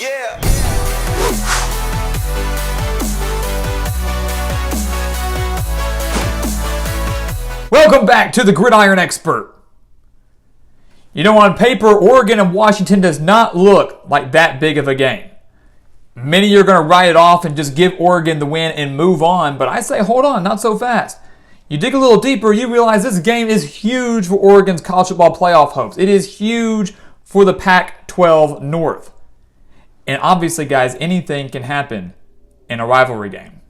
Yeah. Welcome back to the Gridiron Expert. You know, on paper, Oregon and Washington does not look like that big of a game. Many are going to write it off and just give Oregon the win and move on, but I say hold on, not so fast. You dig a little deeper, you realize this game is huge for Oregon's college football playoff hopes. It is huge for the Pac-12 North. And obviously, guys, anything can happen in a rivalry game.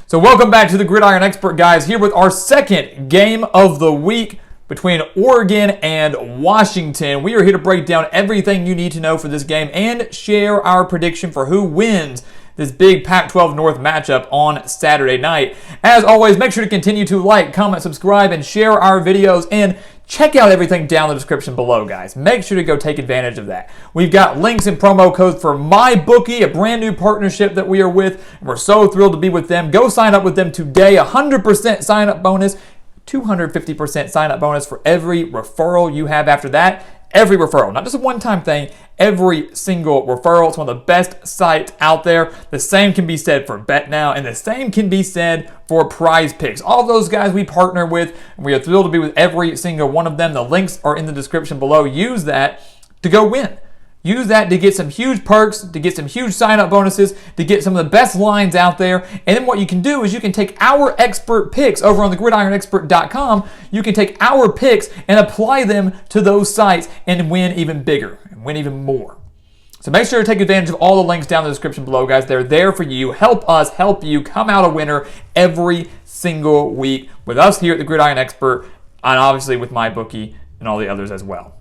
So welcome back to the Gridiron Expert, guys, here with our second game of the week between Oregon and Washington. We are here to break down everything you need to know for this game and share our prediction for who wins this big Pac-12 North matchup on Saturday night. As always, make sure to continue to like, comment, subscribe, and share our videos, and check out everything down in the description below, guys. Make sure to go take advantage of that. We've got links and promo codes for MyBookie, a brand new partnership that we are with, and we're so thrilled to be with them. Go sign up with them today. 100% sign-up bonus, 250% sign-up bonus for every referral you have after that. Every referral, not just a one-time thing, every single referral. It's one of the best sites out there. The same can be said for BetNow, and the same can be said for PrizePicks. All of those guys we partner with, and we are thrilled to be with every single one of them. The links are in the description below. Use that to go win. Use that to get some huge perks, to get some huge sign-up bonuses, to get some of the best lines out there. And then what you can do is you can take our expert picks over on the gridironexpert.com. You can take our picks and apply them to those sites and win even bigger and win even more. So make sure to take advantage of all the links down in the description below, guys. They're there for you. Help us help you come out a winner every single week with us here at the Gridiron Expert, and obviously with MyBookie and all the others as well.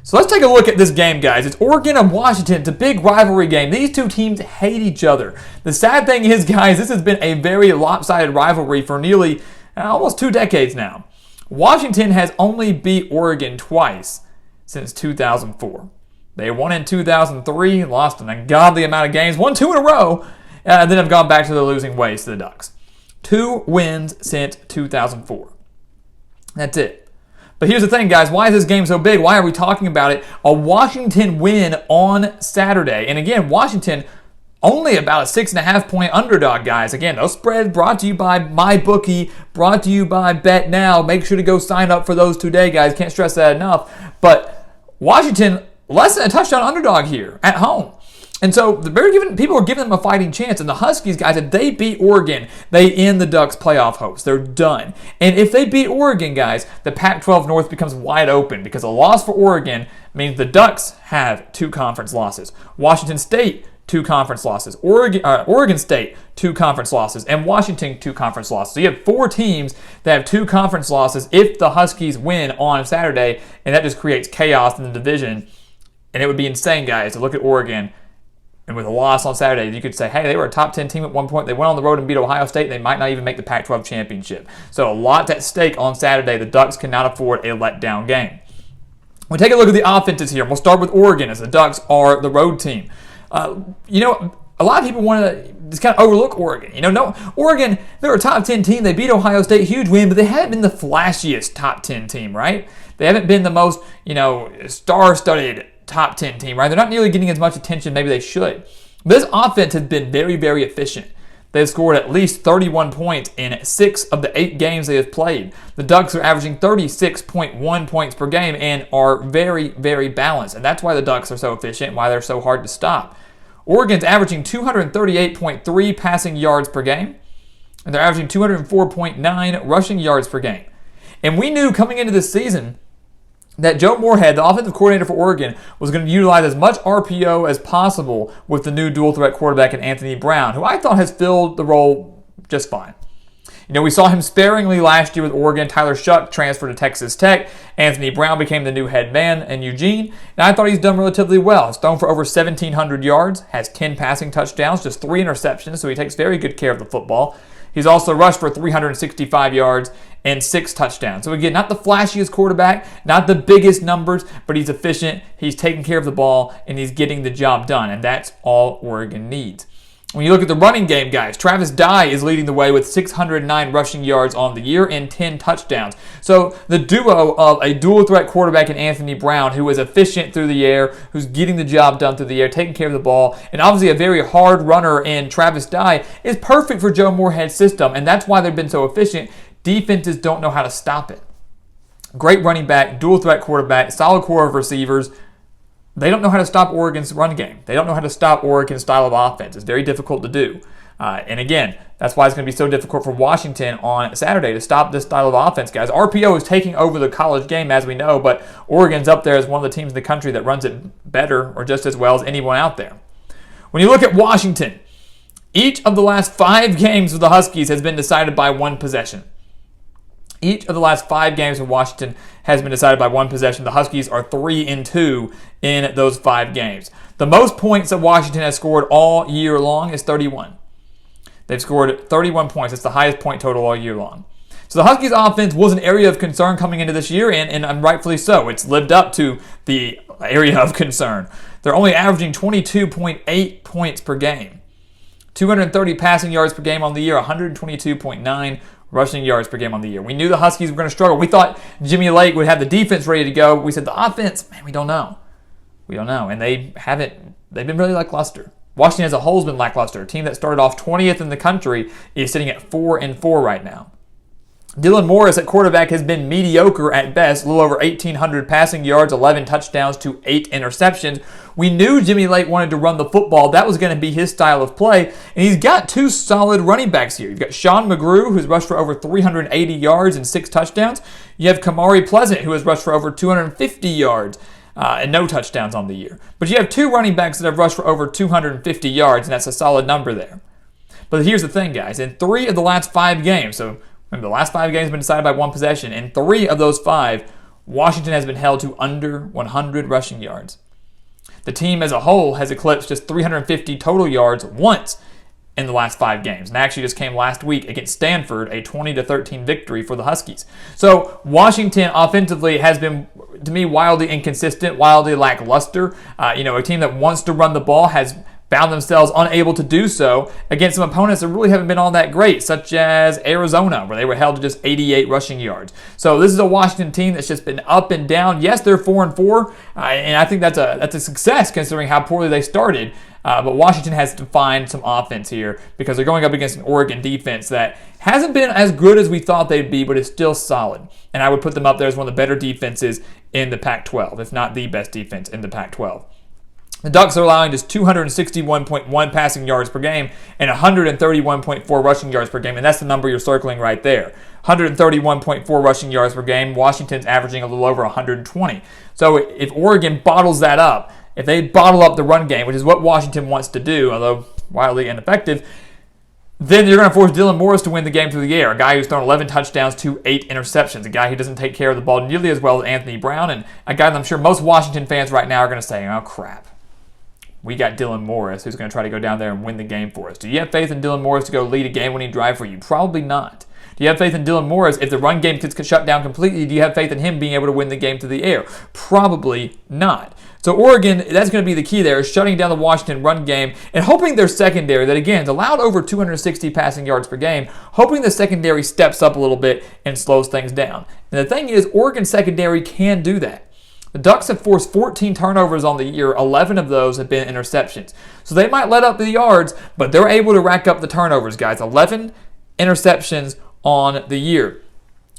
So let's take a look at this game, guys. It's Oregon and Washington. It's a big rivalry game. These two teams hate each other. The sad thing is, guys, this has been a very lopsided rivalry for nearly almost 2 decades now. Washington has only beat Oregon twice since 2004. They won in 2003, lost an ungodly amount of games, won 2 in a row, and then have gone back to the losing ways to the Ducks. 2 wins since 2004. That's it. But here's the thing, guys. Why is this game so big? Why are we talking about it? A Washington win on Saturday. And again, Washington only about a 6.5-point underdog, guys. Again, those spreads brought to you by MyBookie, brought to you by BetNow. Make sure to go sign up for those today, guys. Can't stress that enough. But Washington, less than a touchdown underdog here at home. And so people are giving them a fighting chance. And the Huskies, guys, if they beat Oregon, they end the Ducks' playoff hopes. They're done. And if they beat Oregon, guys, the Pac-12 North becomes wide open because a loss for Oregon means the Ducks have 2 conference losses. Washington State, 2 conference losses. Oregon State, 2 conference losses. And Washington, 2 conference losses. So you have 4 teams that have 2 conference losses if the Huskies win on Saturday. And that just creates chaos in the division. And it would be insane, guys, to look at Oregon. And with a loss on Saturday, you could say, hey, they were a top 10 team at one point. They went on the road and beat Ohio State. They might not even make the Pac-12 championship. So a lot at stake on Saturday. The Ducks cannot afford a letdown game. We'll take a look at the offenses here. We'll start with Oregon, as the Ducks are the road team. A lot of people want to just kind of overlook Oregon. Oregon, they're a top 10 team. They beat Ohio State, huge win, but they haven't been the flashiest top 10 team, right? They haven't been the most, star-studded top 10 team, right? They're not nearly getting as much attention maybe they should. This offense has been very, very efficient. They've scored at least 31 points in 6 of the 8 games they have played. The Ducks are averaging 36.1 points per game and are very, very balanced. And that's why the Ducks are so efficient, why they're so hard to stop. Oregon's averaging 238.3 passing yards per game, and they're averaging 204.9 rushing yards per game. And we knew coming into this season that Joe Moorhead, the offensive coordinator for Oregon, was going to utilize as much RPO as possible with the new dual-threat quarterback in Anthony Brown, who I thought has filled the role just fine. We saw him sparingly last year with Oregon. Tyler Shuck transferred to Texas Tech. Anthony Brown became the new head man in Eugene. And I thought he's done relatively well. He's thrown for over 1,700 yards, has 10 passing touchdowns, just 3 interceptions, so he takes very good care of the football. He's also rushed for 365 yards and 6 touchdowns. So again, not the flashiest quarterback, not the biggest numbers, but he's efficient, he's taking care of the ball, and he's getting the job done. And that's all Oregon needs. When you look at the running game, guys, Travis Dye is leading the way with 609 rushing yards on the year and 10 touchdowns. So the duo of a dual-threat quarterback in Anthony Brown, who is efficient through the air, who's getting the job done through the air, taking care of the ball, and obviously a very hard runner in Travis Dye, is perfect for Joe Moorhead's system, and that's why they've been so efficient. Defenses don't know how to stop it. Great running back, dual-threat quarterback, solid core of receivers. They don't know how to stop Oregon's run game. They don't know how to stop Oregon's style of offense. It's very difficult to do. And again, that's why it's going to be so difficult for Washington on Saturday to stop this style of offense, guys. RPO is taking over the college game, as we know, but Oregon's up there as one of the teams in the country that runs it better or just as well as anyone out there. When you look at Washington, each of the last 5 games of the Huskies has been decided by one possession. Each of the last 5 games of Washington has been decided by one possession. The Huskies are 3-2 in those 5 games. The most points that Washington has scored all year long is 31. They've scored 31 points. That's the highest point total all year long. So the Huskies' offense was an area of concern coming into this year, and rightfully so. It's lived up to the area of concern. They're only averaging 22.8 points per game. 230 passing yards per game on the year, 122.9 rushing yards per game on the year. We knew the Huskies were going to struggle. We thought Jimmy Lake would have the defense ready to go. We said the offense, man, we don't know. We don't know. And they haven't. They've been really lackluster. Washington as a whole has been lackluster. A team that started off 20th in the country is sitting at 4-4 right now. Dylan Morris at quarterback has been mediocre at best, a little over 1,800 passing yards, 11 touchdowns to 8 interceptions. We knew Jimmy Lake wanted to run the football. That was going to be his style of play. And he's got 2 solid running backs here. You've got Sean McGrew, who's rushed for over 380 yards and 6 touchdowns. You have Kamari Pleasant, who has rushed for over 250 yards and no touchdowns on the year. But you have 2 running backs that have rushed for over 250 yards, and that's a solid number there. But here's the thing, guys. In 3 of the last 5 games, so remember, the last 5 games have been decided by one possession. In 3 of those 5, Washington has been held to under 100 rushing yards. The team as a whole has eclipsed just 350 total yards once in the last 5 games. And actually just came last week against Stanford, a 20-13 victory for the Huskies. So Washington offensively has been, to me, wildly inconsistent, wildly lackluster. A team that wants to run the ball has found themselves unable to do so against some opponents that really haven't been all that great, such as Arizona, where they were held to just 88 rushing yards. So this is a Washington team that's just been up and down. Yes, they're 4-4, and I think that's a success considering how poorly they started. But Washington has to find some offense here because they're going up against an Oregon defense that hasn't been as good as we thought they'd be, but is still solid. And I would put them up there as one of the better defenses in the Pac-12, if not the best defense in the Pac-12. The Ducks are allowing just 261.1 passing yards per game and 131.4 rushing yards per game, and that's the number you're circling right there. 131.4 rushing yards per game. Washington's averaging a little over 120. So if Oregon bottles that up, if they bottle up the run game, which is what Washington wants to do, although wildly ineffective, then you're going to force Dylan Morris to win the game through the air, a guy who's thrown 11 touchdowns to 8 interceptions, a guy who doesn't take care of the ball nearly as well as Anthony Brown, and a guy that I'm sure most Washington fans right now are going to say, oh, crap. We got Dylan Morris, who's going to try to go down there and win the game for us. Do you have faith in Dylan Morris to go lead a game-winning drive for you? Probably not. Do you have faith in Dylan Morris if the run game gets shut down completely? Do you have faith in him being able to win the game through the air? Probably not. So Oregon, that's going to be the key there, is shutting down the Washington run game and hoping their secondary, that again is allowed over 260 passing yards per game, hoping the secondary steps up a little bit and slows things down. And the thing is, Oregon's secondary can do that. The Ducks have forced 14 turnovers on the year. 11 of those have been interceptions. So they might let up the yards, but they're able to rack up the turnovers, guys. 11 interceptions on the year.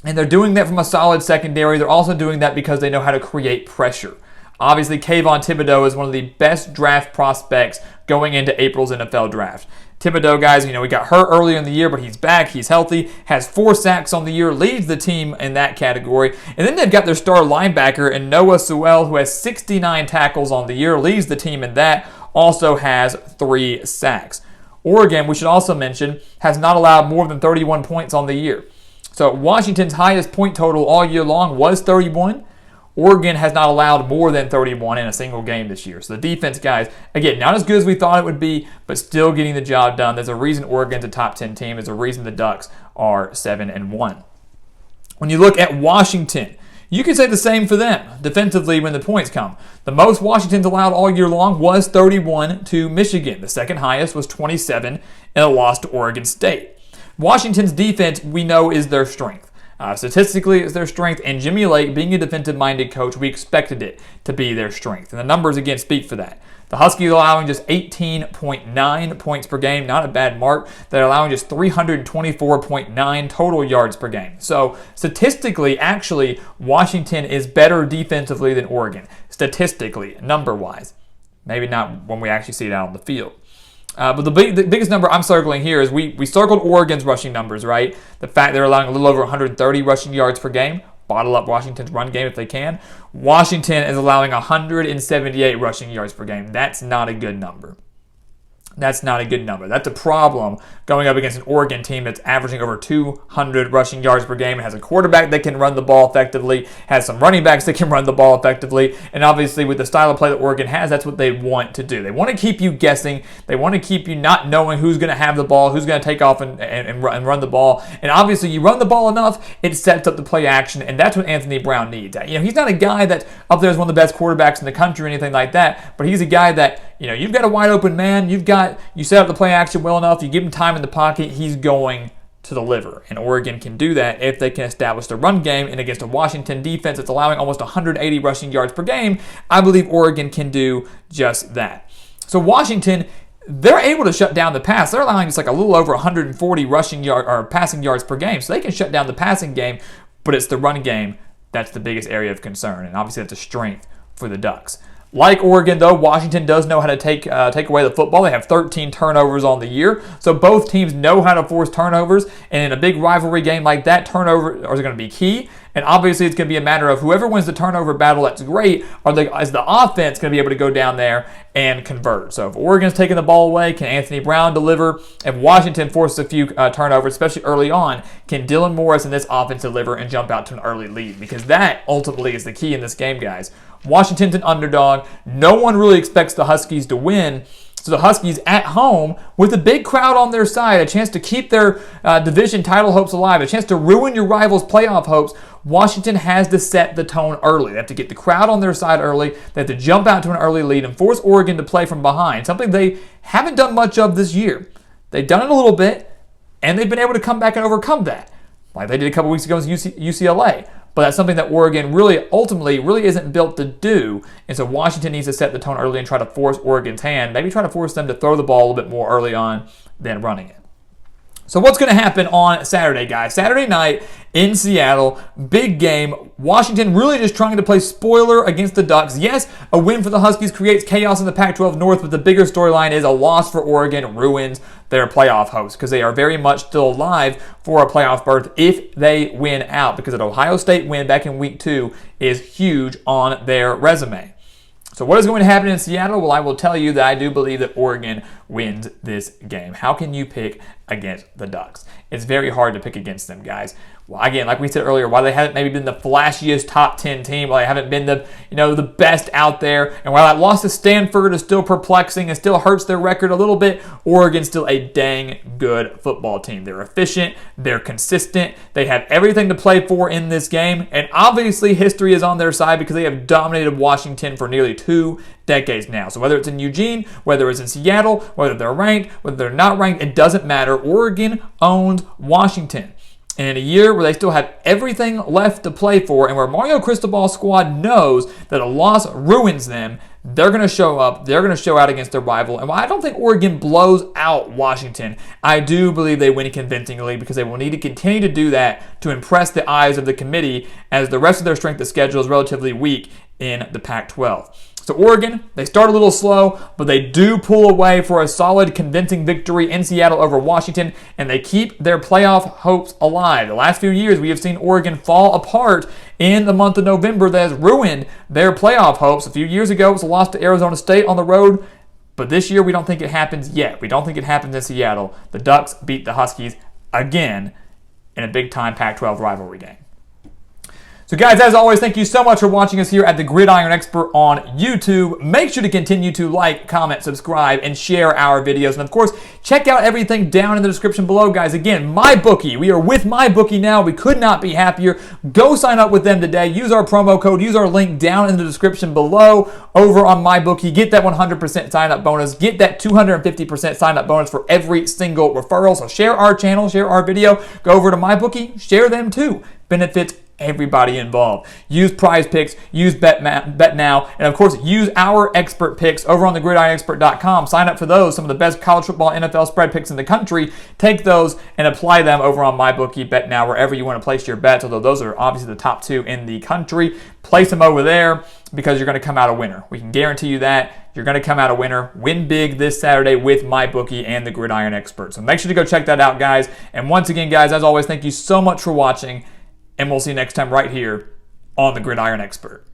And they're doing that from a solid secondary. They're also doing that because they know how to create pressure. Obviously, Kayvon Thibodeaux is one of the best draft prospects going into April's NFL draft. Thibodeaux, guys, he got hurt earlier in the year, but he's back, he's healthy, has 4 sacks on the year, leads the team in that category. And then they've got their star linebacker in Noah Sewell, who has 69 tackles on the year, leads the team in that, also has 3 sacks. Oregon, we should also mention, has not allowed more than 31 points on the year. So Washington's highest point total all year long was 31. Oregon has not allowed more than 31 in a single game this year. So the defense, guys, again, not as good as we thought it would be, but still getting the job done. There's a reason Oregon's a top 10 team. There's a reason the Ducks are 7-1. When you look at Washington, You can say the same for them defensively when the points come. The most Washington's allowed all year long was 31 to Michigan. The second highest was 27 in a loss to Oregon State. Washington's defense, we know, is their strength. Statistically, it's their strength, and Jimmy Lake, being a defensive-minded coach, we expected it to be their strength. And the numbers, again, speak for that. The Huskies allowing just 18.9 points per game, not a bad mark. They're allowing just 324.9 total yards per game. So statistically, actually, Washington is better defensively than Oregon. Statistically, number-wise. Maybe not when we actually see it out on the field. But the biggest number I'm circling here is we circled Oregon's rushing numbers, right? The fact they're allowing a little over 130 rushing yards per game. Bottle up Washington's run game if they can. Washington is allowing 178 rushing yards per game. That's not a good number. That's not a good number. That's a problem going up against an Oregon team that's averaging over 200 rushing yards per game. It has a quarterback that can run the ball effectively, has some running backs that can run the ball effectively, and obviously with the style of play that Oregon has, that's what they want to do. They want to keep you guessing. They want to keep you not knowing who's going to have the ball, who's going to take off and run the ball. And obviously you run the ball enough, it sets up the play action, and that's what Anthony Brown needs. He's not a guy that's up there as one of the best quarterbacks in the country or anything like that, but he's a guy that, you've got a wide open man, you set up the play action well enough, you give him time in the pocket, he's going to deliver. And Oregon can do that if they can establish the run game. And against a Washington defense that's allowing almost 180 rushing yards per game, I believe Oregon can do just that. So Washington, they're able to shut down the pass. They're allowing just like a little over 140 passing yards per game. So they can shut down the passing game, but it's the run game that's the biggest area of concern. And obviously that's a strength for the Ducks. Like Oregon, though, Washington does know how to take away the football. They have 13 turnovers on the year, so both teams know how to force turnovers. And in a big rivalry game like that, turnovers are going to be key. And obviously, it's going to be a matter of whoever wins the turnover battle. That's great. Is the offense going to be able to go down there and convert? So if Oregon's taking the ball away, can Anthony Brown deliver? If Washington forces a few turnovers, especially early on, can Dylan Morris and this offense deliver and jump out to an early lead? Because that ultimately is the key in this game, guys. Washington's an underdog. No one really expects the Huskies to win. So the Huskies at home with a big crowd on their side, a chance to keep their division title hopes alive, a chance to ruin your rivals' playoff hopes. Washington has to set the tone early. They have to get the crowd on their side early. They have to jump out to an early lead and force Oregon to play from behind, something they haven't done much of this year. They've done it a little bit, and they've been able to come back and overcome that, like they did a couple weeks ago against UCLA. But that's something that Oregon ultimately isn't built to do. And so Washington needs to set the tone early and try to force Oregon's hand. Maybe try to force them to throw the ball a little bit more early on than running it. So what's going to happen on Saturday, guys? Saturday night in Seattle, big game. Washington really just trying to play spoiler against the Ducks. Yes, a win for the Huskies creates chaos in the Pac-12 North, but the bigger storyline is a loss for Oregon ruins their playoff hopes because they are very much still alive for a playoff berth if they win out, because an Ohio State win back in week 2 is huge on their resume. So what is going to happen in Seattle? Well, I will tell you that I do believe that Oregon wins this game. How can you pick against the Ducks? It's very hard to pick against them, guys. Well, again, like we said earlier, while they haven't maybe been the flashiest top 10 team, while they haven't been the best out there, and while that loss to Stanford is still perplexing and still hurts their record a little bit, Oregon's still a dang good football team. They're efficient, they're consistent, they have everything to play for in this game, and obviously history is on their side because they have dominated Washington for nearly 2 decades now. So whether it's in Eugene, whether it's in Seattle, whether they're ranked, whether they're not ranked, it doesn't matter. Oregon owns Washington. And in a year where they still have everything left to play for and where Mario Cristobal's squad knows that a loss ruins them, they're going to show up. They're going to show out against their rival. And while I don't think Oregon blows out Washington, I do believe they win convincingly because they will need to continue to do that to impress the eyes of the committee as the rest of their strength of schedule is relatively weak in the Pac-12. So Oregon, they start a little slow, but they do pull away for a solid, convincing victory in Seattle over Washington, and they keep their playoff hopes alive. The last few years, we have seen Oregon fall apart in the month of November that has ruined their playoff hopes. A few years ago, it was a loss to Arizona State on the road, but this year we don't think it happens yet. We don't think it happens in Seattle. The Ducks beat the Huskies again in a big-time Pac-12 rivalry game. So guys, as always, thank you so much for watching us here at the Gridiron Expert on YouTube. Make sure to continue to like, comment, subscribe, and share our videos. And of course, check out everything down in the description below, guys. Again, MyBookie. We are with MyBookie now. We could not be happier. Go sign up with them today. Use our promo code. Use our link down in the description below over on MyBookie. Get that 100% sign-up bonus. Get that 250% sign-up bonus for every single referral. So share our channel, share our video. Go over to MyBookie. Share them too. Benefits everybody involved. Use PrizePicks, use BetNow, and of course, use our expert picks over on the gridironexpert.com. Sign up for those, some of the best college football, NFL spread picks in the country. Take those and apply them over on MyBookie, BetNow, wherever you want to place your bets, although those are obviously the top two in the country. Place them over there because you're going to come out a winner. We can guarantee you that. You're going to come out a winner. Win big this Saturday with MyBookie and the Gridiron Expert. So make sure to go check that out, guys. And once again, guys, as always, thank you so much for watching. And we'll see you next time right here on the Gridiron Expert.